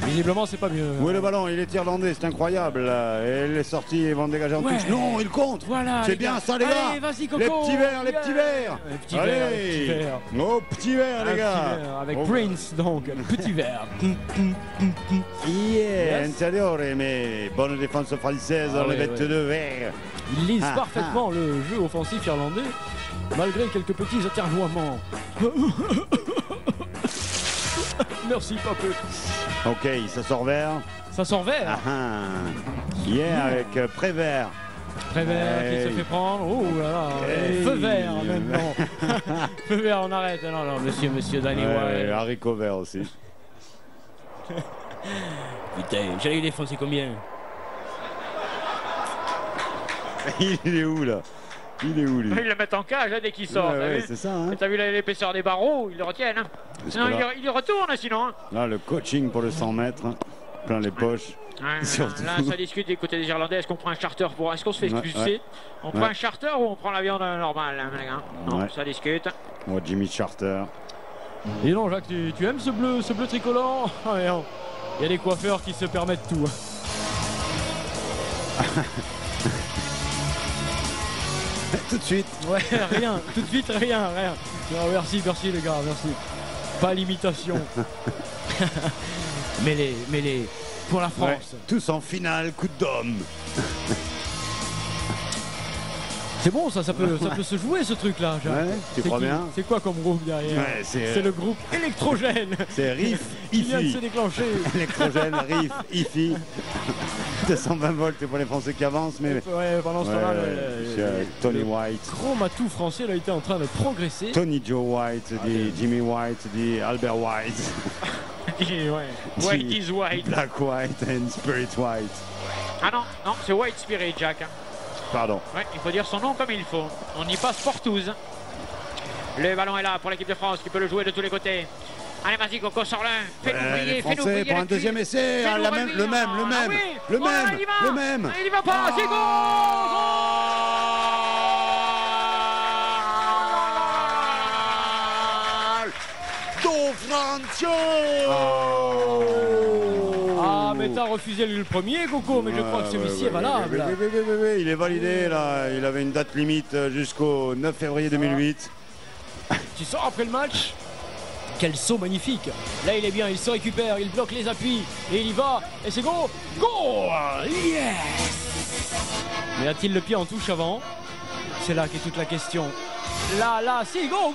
Visiblement, c'est pas mieux. Où est le ballon? Il est irlandais, c'est incroyable. Là. Et les sorties, ils vont dégager en touche. Non, il compte. Voilà. C'est bien ça, les gars. Allez, vas-y, Coco. Les petits verts, les petits verts. Les petits Allez. verts. Oh, petits verts, les gars. Avec Prince, donc, petit vert. Yeah, intérieur, mais bonne défense française, les 22 verts. Ils lisent parfaitement le jeu offensif irlandais, malgré quelques petits atermoiements. Merci, Papé. Ok, ça sort vert. Ça sort vert. Yeah, avec Prévert. Prévert qui se fait prendre. Oh là là. Feu vert maintenant. Feu vert, on arrête. Non, monsieur Danny White. Haricot vert aussi. Putain, j'allais défoncer combien? Il est où là? Il est où lui? Ils le mettent en cage dès qu'il sort. C'est ça. T'as vu l'épaisseur des barreaux? Ils le retiennent. Sinon, il retourne sinon. Là, le coaching pour le 100 mètres, plein les poches. Là, ça discute du côté des Irlandais. Est-ce qu'on prend un charter pour. Est-ce qu'on se fait expulser? On prend un charter ou on prend l'avion normal, les gars? Non, ça discute. Moi, Jimmy Charter. Et non, Jacques, tu aimes ce bleu tricolore? Il y a des coiffeurs qui se permettent tout. Tout de suite. Ouais, rien. Tout de suite, rien. Non, merci les gars, merci. Pas l'imitation. mêlée pour la France. Ouais, tous en finale, coup de dôme. C'est bon, ça peut se jouer ce truc-là. Ouais, tu crois bien? C'est quoi comme groupe derrière? C'est le groupe électrogène. C'est Riff, qui vient de se déclencher. Électrogène, Riff, IFI. 220 volts pour les Français qui avancent, mais... Ouais, pendant ce temps-là, Tony White. Chromatou français a été en train de progresser. Tony Joe White, dit Jimmy White, dit Albert White. White is white. Black White and Spirit White. Ah non, c'est White Spirit, Jack. Pardon. Ouais, il faut dire son nom comme il faut. On y passe Portouze. Le ballon est là pour l'équipe de France qui peut le jouer de tous les côtés. Allez, vas-y, Coco, sors-le. Fais-nous briller, fais-nous briller. Pour un deuxième essai, le même. Le même. Il y va pas, c'est goal! Mais t'as refusé le premier, Coco, mais je crois que celui-ci est valable. Oui, il est validé, là. Il avait une date limite jusqu'au 9 février 2008. Tu sors après le match. Quel saut magnifique. Là, il est bien, il se récupère, il bloque les appuis, et il y va, et c'est go. Yes. Mais a-t-il le pied en touche avant? C'est là qu'est toute la question. Là, si, go.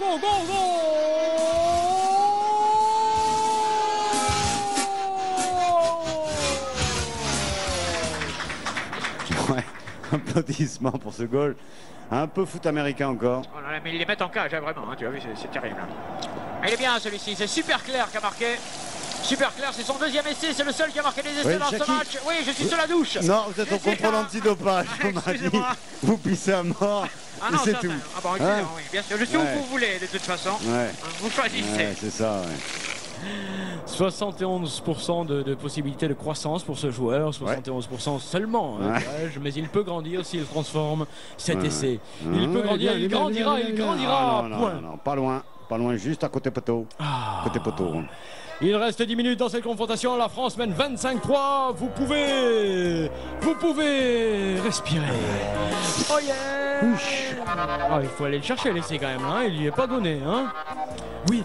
Ouais, applaudissements pour ce goal. Un peu foot américain encore. Oh là là, mais ils les mettent en cage, hein, vraiment, hein, tu as vu, c'est terrible. Il est bien celui-ci, c'est Super Clair qui a marqué. Super Clair, c'est son deuxième essai, c'est le seul qui a marqué des essais dans ce match. Oui, je suis sous la douche. Non, vous êtes au contrôle antidopage, on m'a dit. Vous pissez à mort. Ah non, c'est ça, tout. Ah bon, excellent, oui, bien sûr. Je suis où vous voulez, de toute façon. Ouais. Vous choisissez. Ouais, c'est ça, ouais. 71% de possibilités de croissance pour ce joueur, 71% seulement, hein, mais il peut grandir s'il transforme cet essai. Il peut grandir, il grandira, non, point. Non, pas loin, juste à côté poteau. Côté poteau. Il reste 10 minutes dans cette confrontation, la France mène 25-3, vous pouvez respirer. Oh yeah. Ah, il faut aller le chercher l'essai quand même, hein. Il lui est pas donné, hein. Oui.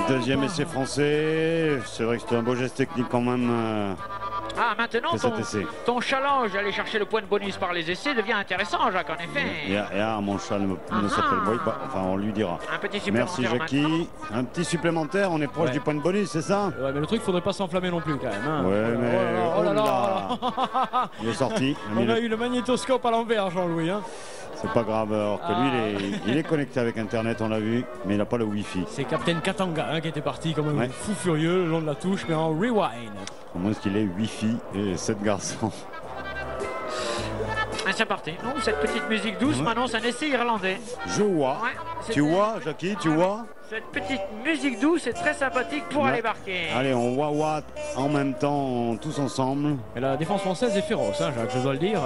Deuxième essai français, c'est vrai que c'est un beau geste technique quand même. Ah, maintenant, ton challenge d'aller chercher le point de bonus par les essais devient intéressant, Jacques, en effet. Mon chat ne s'appelle pas. Enfin, on lui dira. Un petit supplémentaire. Merci, Jackie. Un petit supplémentaire, on est proche du point de bonus, c'est ça? Ouais, mais le truc, faudrait pas s'enflammer non plus, quand même. Hein. Ouais, mais. Oh là là. Il est sorti. On a eu le magnétoscope à l'envers, Jean-Louis. Hein. C'est pas grave, alors que lui, il est connecté avec Internet, on l'a vu, mais il n'a pas le Wi-Fi. C'est Captain Katanga qui était parti comme un fou furieux le long de la touche, mais en rewind. Comment est-ce qu'il est Wi-Fi et 7 garçons? C'est parti. Oh, cette petite musique douce m'annonce un essai irlandais. Je vois. Tu vois, Jackie, tu vois? Cette petite musique douce est très sympathique pour aller marquer. Allez, on wah en même temps, tous ensemble. Et la défense française est féroce, hein, Jacques, je dois le dire.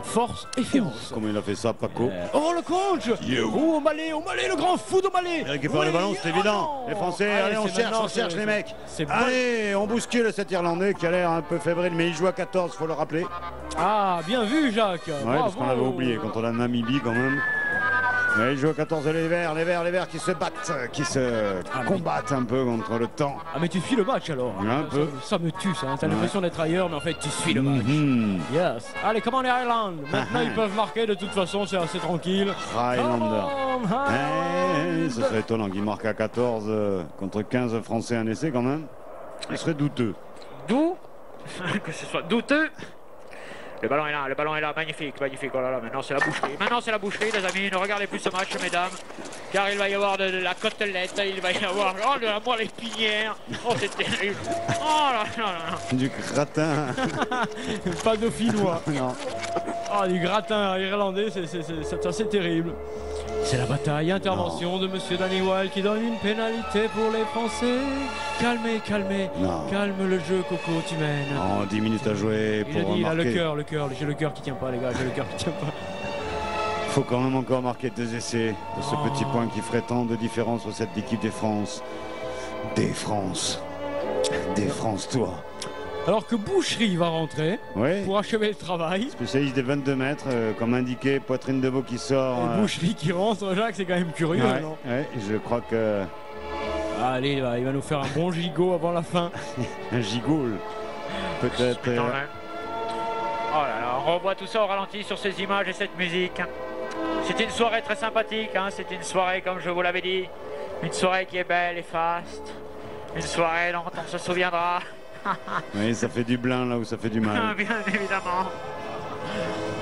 Force et féroce. Comment il a fait ça, Paco? Oh, le coach! Oh, O'Malley, le grand fou d'O'Malley! Il récupère le ballon, c'est évident. Les Français, allez, on cherche les mecs. Allez, on bouscule cet Irlandais qui a l'air un peu fébrile, mais il joue à 14, faut le rappeler. Ah, bien vu, Jacques. Ouais, parce qu'on l'avait oublié contre la Namibie quand même. Ouais, il joue à 14, les verts qui se battent, qui se combattent un peu contre le temps. Ah, mais tu suis le match alors. Un peu. Ça me tue, ça. T'as l'impression d'être ailleurs, mais en fait, tu suis le match. Yes. Allez, comment les Highlanders? Maintenant, ils peuvent marquer, de toute façon, c'est assez tranquille. Highlanders. Ce serait étonnant qu'ils marquent à 14 contre 15 Français un essai quand même. Ce serait douteux. D'où que ce soit douteux. Le ballon est là, magnifique. Oh là là, maintenant c'est la boucherie, les amis. Ne regardez plus ce match, mesdames, car il va y avoir de la côtelette, il va y avoir de la moelle épinière. Oh, c'est terrible. Oh là là là. Du gratin. Pas dauphinois. Non. Oh, du gratin irlandais, c'est assez terrible. C'est la bataille, intervention de Monsieur Danny Wilde qui donne une pénalité pour les Français. Calmez. Calme le jeu, Coco, tu mènes. Oh, 10 minutes à jouer pour il a marquer. le cœur, j'ai le cœur qui tient pas, les gars, j'ai le cœur qui tient pas. Faut quand même encore marquer 2 essais de ce petit point qui ferait tant de différence pour cette équipe des France. Défranche-toi. Alors que Boucherie va rentrer pour achever le travail. Spécialiste des 22 mètres, comme indiqué, poitrine de veau qui sort. Et Boucherie qui rentre, Jacques, c'est quand même curieux, non? Ouais, je crois que... Allez, il va nous faire un bon gigot avant la fin. Un gigoul, peut-être. Oh là là, on revoit tout ça au ralenti sur ces images et cette musique. C'est une soirée très sympathique, hein. C'est une soirée, comme je vous l'avais dit, une soirée qui est belle et faste. Une soirée dont on se souviendra. Oui, ça fait du blin là où ça fait du mal. Bien évidemment.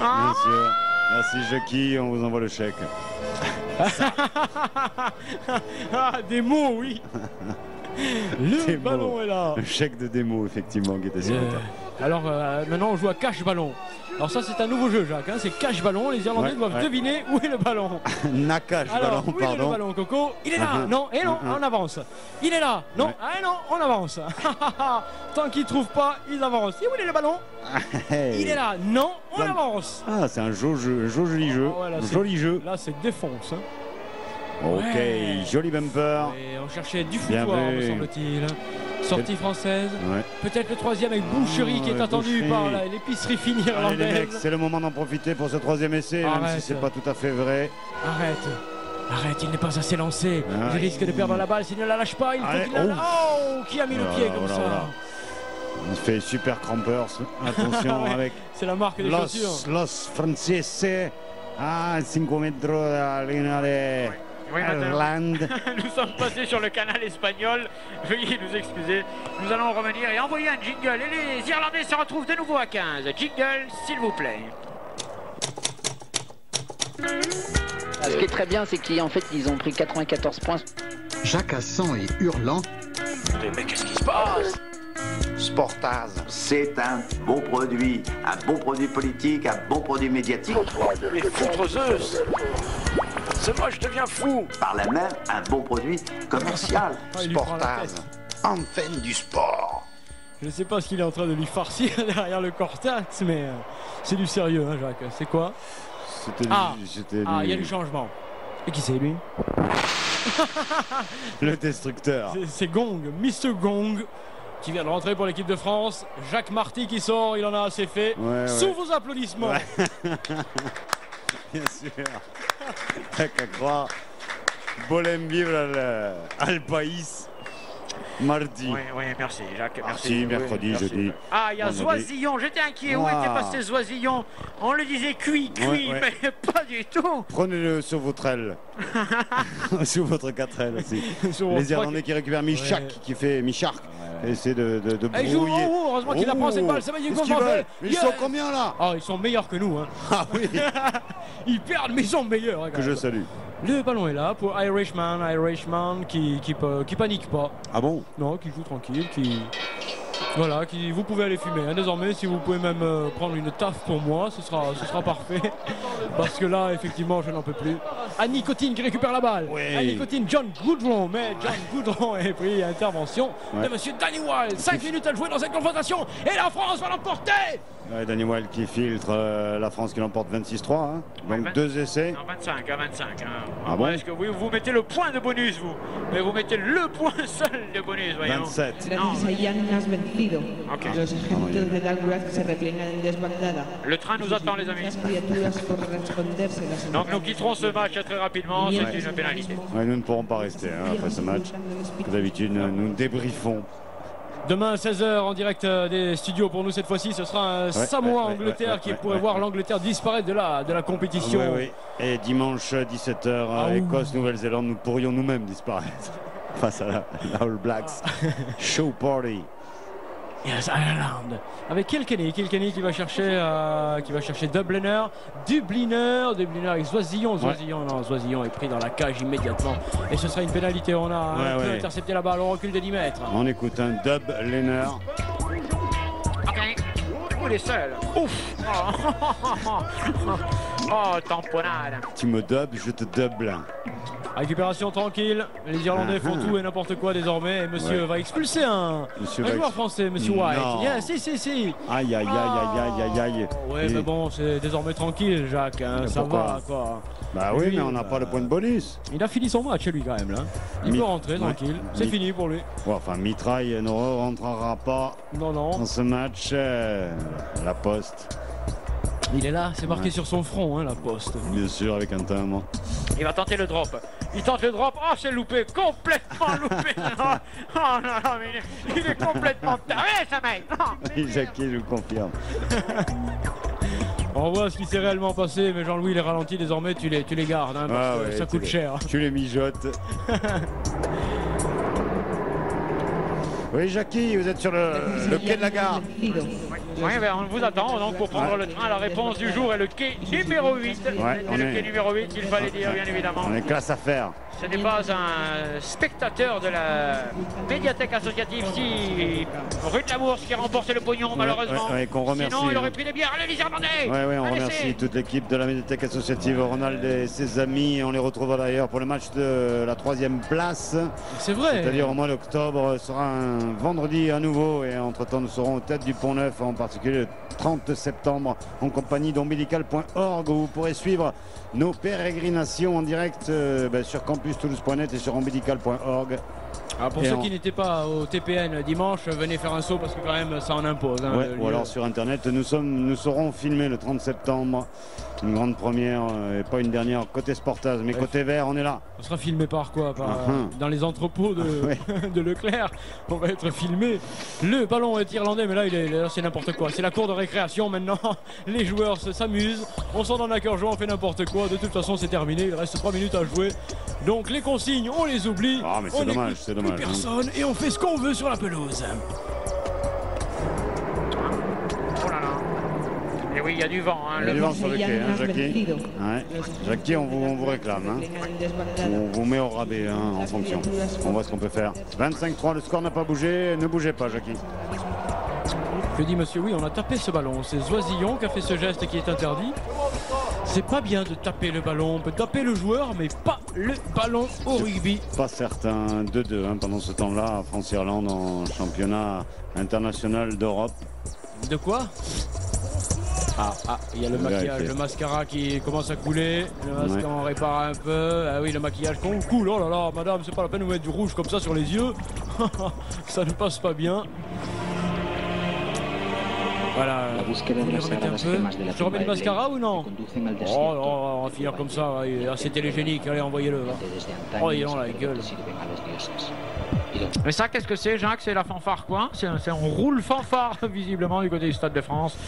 Bien sûr. Merci Jackie, on vous envoie le chèque. Des mots, oui. Le ballon est là. Le chèque de démo, effectivement, qui était sur le terrain. Alors maintenant on joue à cache-ballon. Alors ça c'est un nouveau jeu, Jacques, hein. C'est cache-ballon, les Irlandais doivent deviner où est le ballon. Nakache-ballon, où est le ballon, Coco? Il est là, non, et non, on avance. Il est là, non, non, on avance. Tant qu'ils ne trouvent pas, ils avancent. Et où est le ballon? Il est là, non, on avance. Ah, c'est un joli jeu, joli jeu. Là c'est défonce. Hein. Ok, joli bumper. Et on cherchait du foutoir, me semble-t-il. Sortie française. Peut-être le troisième avec Boucherie qui est attendu par l'épicerie fine irlandaise. C'est le moment d'en profiter pour ce troisième essai, même si c'est pas tout à fait vrai. Arrête, il n'est pas assez lancé. Il risque de perdre la balle s'il ne la lâche pas. Il faut qu'il la lâche. Oh, qui a mis le pied comme ça? On fait super crampers. Attention avec. C'est la marque des chaussures. Los Franceses a 5 metros de la ligne Oui, Irlande. Nous sommes passés sur le canal espagnol. Veuillez nous excuser. Nous allons revenir et envoyer un jingle. Et les Irlandais se retrouvent de nouveau à 15. Jingle, s'il vous plaît. Ce qui est très bien, c'est qu'en fait, ils ont pris 94 points. Jacassant et hurlant. Mais qu'est-ce qui se passe? Sportaz. C'est un bon produit politique, un bon produit médiatique. Les foutrezeuses. C'est moi, je deviens fou. Par là même, un bon produit commercial. Sportaz. Enfin du sport. Je ne sais pas ce qu'il est en train de lui farcir derrière le cortex, mais c'est du sérieux, hein, Jacques. C'est quoi? C'était il y a du changement. Et qui c'est, lui? Le destructeur. C'est Gong, Mr. Gong, qui vient de rentrer pour l'équipe de France. Jacques Marty qui sort, il en a assez fait. Sous vos applaudissements. Bien sûr. T'as qu'à croire. Volem vivre al país. Mardi. Oui, merci Jacques. Merci, mercredi, jeudi. Ah, il y a Zoisillon, j'étais inquiet. Où était passé Zoisillon? On le disait cuit, mais pas du tout. Prenez-le sur votre aile. Sur votre 4L aussi. Les Irlandais qui récupèrent Michak, qui fait Michark. Essaie de brouiller. Heureusement qu'il apprend cette balle. Ça va, ils sont combien là? Ils sont meilleurs que nous. Hein. Ah oui. Ils perdent, mais ils sont meilleurs. Hein, que je salue. Le ballon est là pour Irishman qui panique pas. Ah bon? Non, qui joue tranquille, voilà, vous pouvez aller fumer. Hein. Désormais, si vous pouvez même prendre une taffe pour moi, ce sera parfait. Parce que là, effectivement, je n'en peux plus. Annie Cotine qui récupère la balle. Annie Cotine, John Goodron, mais John Goodron est pris. Intervention de Monsieur Danny Wilde. 5 minutes à jouer dans cette confrontation et la France va l'emporter. Danny Wilde qui filtre la France qui l'emporte 26-3. Hein. Donc 2 essais. Non, 25. Hein. Ah bon? Est-ce que vous mettez le point de bonus, vous? Mais vous mettez le point seul de bonus, voyons. 27. Okay. Le train nous attend, les amis. Donc nous quitterons ce match très rapidement, c'est une pénalité. Nous ne pourrons pas rester après ce match. Comme d'habitude, nous débriefons. Demain à 16h en direct des studios pour nous cette fois-ci, ce sera un Samoa-Angleterre qui pourrait voir l'Angleterre disparaître de la compétition. Et dimanche 17h, Écosse-Nouvelle-Zélande, nous pourrions nous-mêmes disparaître face à la All Blacks. Show party. Yes, Ireland. Avec Kilkenny qui va chercher Dubliner avec Zoisillon. Zoisillon est pris dans la cage immédiatement. Et ce sera une pénalité. On a intercepté la balle au recul de 10 mètres. On écoute un Dubliner. Ok. Vous les seuls. Ouf. Oh, tamponnade. Tu me dubs, je te double. Récupération tranquille, les Irlandais font tout et n'importe quoi désormais et monsieur va expulser un joueur français, monsieur White. Si. Aïe. Ouais, mais bon, c'est désormais tranquille, Jacques, hein, ça va quoi. Bah oui, mais on n'a pas le point de bonus. Il a fini son match lui quand même là. Il peut rentrer tranquille, c'est fini pour lui. Enfin, Mitraille ne rentrera pas dans ce match. La Poste. Il est là, c'est marqué sur son front, la Poste. Bien sûr, avec un timbre. Il va tenter le drop. Il tente le drop. Oh, c'est loupé. Complètement loupé. Non, mais il est complètement taré, ce mec. Jackie, je vous confirme. On voit ce qui s'est réellement passé, mais Jean-Louis, les ralentis, désormais, tu les gardes, hein, parce que ça coûte cher. Tu les mijotes. Oui, Jackie, vous êtes sur le quai de la gare. Oui, ben on vous attend donc pour prendre le train. La réponse du jour est le quai numéro 8. C'est le quai numéro 8 qu'il fallait dire, bien évidemment. On est classe à faire. Ce n'est pas un spectateur de la médiathèque associative si rue de la Bourse qui a remporté le pognon, malheureusement. Qu'on remercie. Sinon, il aurait pris des bières. Allez, les Irlandais. Oui, on remercie toute l'équipe de la médiathèque associative, Ronald et ses amis. On les retrouvera d'ailleurs pour le match de la 3e place. C'est vrai. C'est-à-dire au mois d'octobre, sera un vendredi à nouveau. Et entre-temps, nous serons aux têtes du Pont-Neuf, en particulier le 30 septembre, en compagnie d'ombilical.org, où vous pourrez suivre nos pérégrinations en direct sur campustoulouse.net et sur ombilical.org. Alors pour ceux qui n'étaient pas au TPN dimanche, venez faire un saut parce que quand même ça en impose. Hein, ouais, ou alors sur internet, nous serons filmés le 30 septembre. Une grande première et pas une dernière côté Sportaz, mais côté vert, on est là. On sera filmé par quoi dans les entrepôts de Leclerc. On va être filmé. Le ballon est irlandais, mais là c'est n'importe quoi. C'est la cour de récréation maintenant. Les joueurs s'amusent. On sort dans l'accord joueur, on fait n'importe quoi. De toute façon, c'est terminé. Il reste 3 minutes à jouer. Donc les consignes, on les oublie. Ah, mais c'est dommage, c'est dommage. Personne et on fait ce qu'on veut sur la pelouse. Oh là là. Et oui, il y a du vent. Hein, il y a du vent sur le quai, hein, Jackie. Ouais. Jackie, on vous réclame. Hein. On vous met au rabais hein, en fonction. On voit ce qu'on peut faire. 25-3, le score n'a pas bougé. Ne bougez pas, Jackie. Je dis, monsieur, oui, on a tapé ce ballon. C'est Zoisillon qui a fait ce geste qui est interdit. C'est pas bien de taper le ballon. On peut taper le joueur, mais pas le ballon au rugby. Pas certain. 2-2 hein, pendant ce temps-là. France-Irlande en championnat international d'Europe. De quoi? Il y a le maquillage, le mascara qui commence à couler. Le mascara, on répare un peu. Ah oui, le maquillage coule. Oh là là, madame, c'est pas la peine de vous mettre du rouge comme ça sur les yeux. Ça ne passe pas bien. Voilà, je remets le mascara ou non? Oh, on va finir comme ça, c'est télégénique, allez, envoyez-le. Oh, il est dans la gueule. Mais ça, qu'est-ce que c'est, Jacques? C'est la fanfare, quoi? On roule fanfare, visiblement, du côté du Stade de France.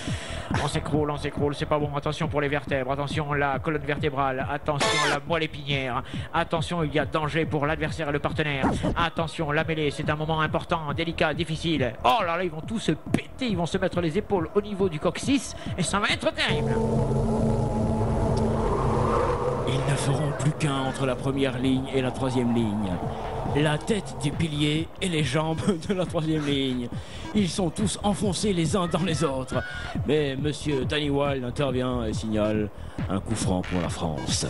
On s'écroule, c'est pas bon. Attention pour les vertèbres, attention la colonne vertébrale, attention la moelle épinière. Attention, il y a danger pour l'adversaire et le partenaire. Attention, la mêlée, c'est un moment important, délicat, difficile. Oh là là, ils vont tous se péter, ils vont se mettre les épaules au niveau du coccyx et ça va être terrible. Ils ne feront plus qu'un entre la première ligne et la troisième ligne. La tête du pilier et les jambes de la troisième ligne. Ils sont tous enfoncés les uns dans les autres. Mais monsieur Danny Wilde intervient et signale un coup franc pour la France.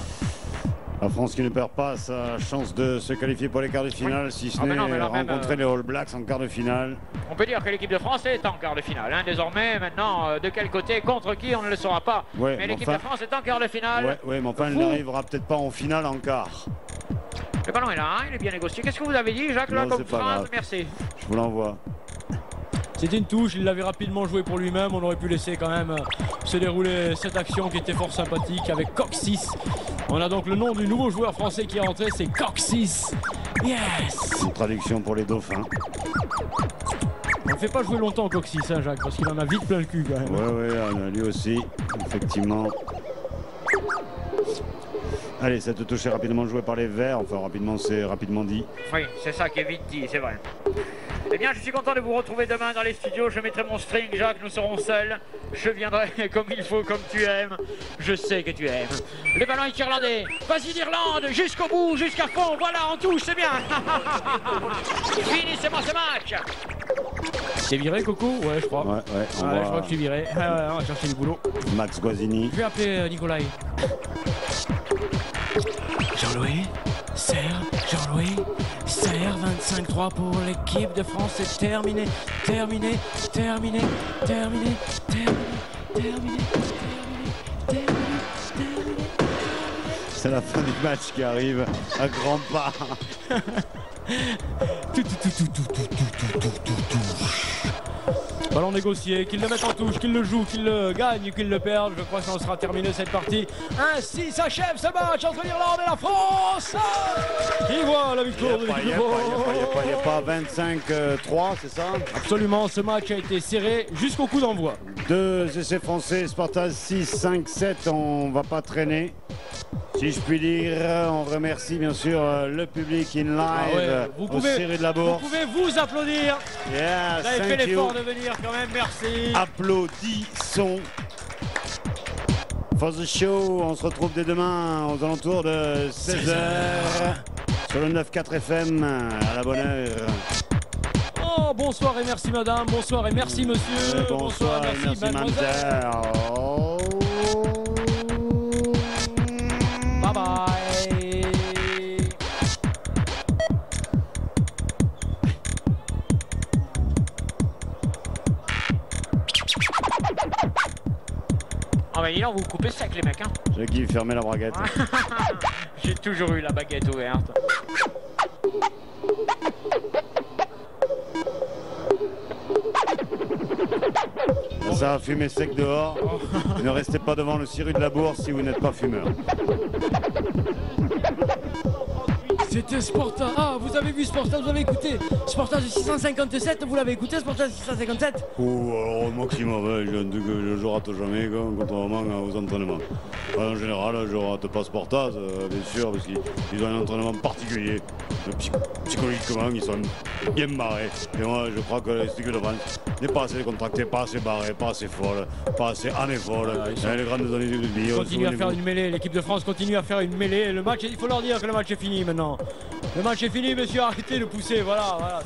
La France qui ne perd pas sa chance de se qualifier pour les quarts de finale, si ce n'est rencontrer les All Blacks en quart de finale. On peut dire que l'équipe de France est en quart de finale. Hein. Désormais, maintenant, de quel côté, contre qui, on ne le saura pas. Ouais, mais l'équipe de France est en quart de finale. Oui, mais enfin, elle n'arrivera peut-être pas en finale en quart. Le ballon est là, il est bien négocié. Qu'est-ce que vous avez dit, Jacques, là, comme phrase? Merci. Je vous l'envoie. C'était une touche, il l'avait rapidement joué pour lui-même. On aurait pu laisser quand même se dérouler cette action qui était fort sympathique avec Coccyx. On a donc le nom du nouveau joueur français qui est rentré, c'est Coccyx. Yes! Une traduction pour les dauphins. On ne fait pas jouer longtemps Coccyx, hein, Jacques, parce qu'il en a vite plein le cul quand même. Oui, lui aussi, effectivement. Allez, cette touche est rapidement jouée par les Verts. Enfin, rapidement, c'est rapidement dit. Oui, c'est ça qui est vite dit, c'est vrai. Eh bien, je suis content de vous retrouver demain dans les studios. Je mettrai mon string, Jacques, nous serons seuls. Je viendrai comme il faut, comme tu aimes. Je sais que tu aimes. Le ballon est irlandais. Vas-y d'Irlande, jusqu'au bout, jusqu'à fond. Voilà, on touche, c'est bien. Finissez-moi ce match. T'es viré, Coco? Ouais, je crois. Ouais, je crois que je suis viré. On va chercher du boulot. Max Guazzini. Je vais appeler Nicolas. Jean-Louis, serre, Jean-Louis, serre, 25-3 pour l'équipe de France, c'est terminé. C'est la fin du match qui arrive à grands pas. Ballon négocié, qu'il le mette en touche, qu'il le joue, qu'il le gagne, qu'il le perde. Je crois que ça sera terminé cette partie. Ainsi s'achève ce match entre l'Irlande et la France. Et voilà la victoire de l'équipe de France. Il n'y a pas 25-3, c'est ça? Absolument, ce match a été serré jusqu'au coup d'envoi. 2 essais français, Sportaz 6-5-7, on va pas traîner. Si je puis dire, on remercie bien sûr le public in live aux séries de la Bourse. Vous pouvez vous applaudir. Yes, vous avez fait l'effort de venir quand même, merci. Applaudissons. For the show, on se retrouve dès demain aux alentours de 16h sur le 9.4 FM à la bonne heure. Oh, bonsoir et merci madame, bonsoir et merci monsieur. Bonsoir et merci mademoiselle. Bye bye. Oh mais dis donc, vous coupez sec les mecs hein. Jackie, fermez la braguette. J'ai toujours eu la baguette ouverte. Ça a fumé sec dehors. Ne restez pas devant le Cyrus de la Bourse si vous n'êtes pas fumeur. C'était Sporta. Ah, vous avez vu Sporta, vous avez écouté Sporta de 657, vous l'avez écouté Sporta de 657? Oh, alors au maximum, je rate jamais, contrairement aux entraînements. En général, je rate pas Sporta, bien sûr, parce qu'ils ont un entraînement particulier. Psychologiquement, ils sont bien barrés. Et moi, je crois que l'équipe de France n'est pas assez contractée, pas assez barrée, pas assez folle, pas assez année folle. Les grandes années de vie. Continue à faire une mêlée, l'équipe de France continue à faire une mêlée. Le match, il faut leur dire que le match est fini maintenant. Le match est fini, monsieur, arrêtez de pousser, voilà.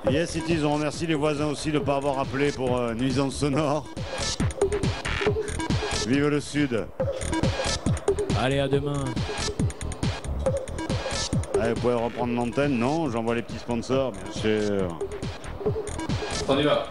Ça Yes, it is. On remercie les voisins aussi de ne pas avoir appelé pour nuisance sonore. Vive le Sud. Allez, à demain. Allez, vous pouvez reprendre l'antenne? Non, j'envoie les petits sponsors, bien sûr. On y va.